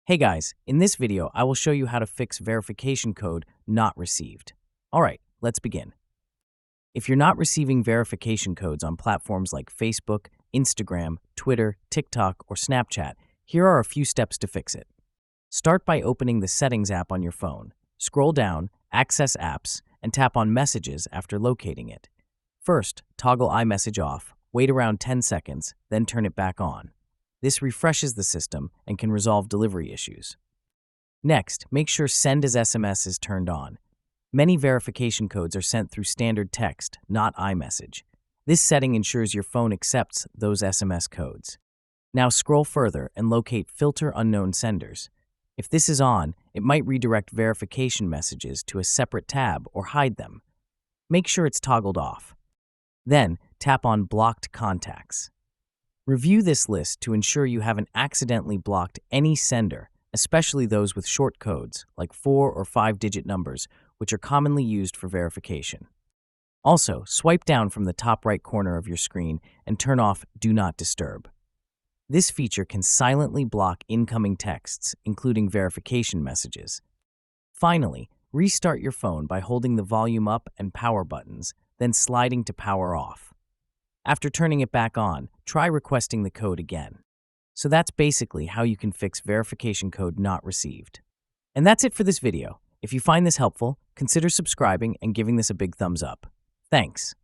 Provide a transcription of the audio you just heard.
Hey guys, in this video, I will show you how to fix verification code not received. Alright, let's begin. If you're not receiving verification codes on platforms like Facebook, Instagram, Twitter, TikTok, or Snapchat, here are a few steps to fix it. Start by opening the Settings app on your phone. Scroll down, Access Apps, and tap on Messages after locating it. First, toggle iMessage off, wait around 10 seconds, then turn it back on. This refreshes the system and can resolve delivery issues. Next, make sure Send as SMS is turned on. Many verification codes are sent through standard text, not iMessage. This setting ensures your phone accepts those SMS codes. Now scroll further and locate Filter Unknown Senders. If this is on, it might redirect verification messages to a separate tab or hide them. Make sure it's toggled off. Then, tap on Blocked Contacts. Review this list to ensure you haven't accidentally blocked any sender, especially those with short codes, like 4 or 5-digit numbers, which are commonly used for verification. Also, swipe down from the top right corner of your screen and turn off Do Not Disturb. This feature can silently block incoming texts, including verification messages. Finally, restart your phone by holding the volume up and power buttons, then sliding to power off. After turning it back on, try requesting the code again. So that's basically how you can fix verification code not received. And that's it for this video. If you find this helpful, consider subscribing and giving this a big thumbs up. Thanks.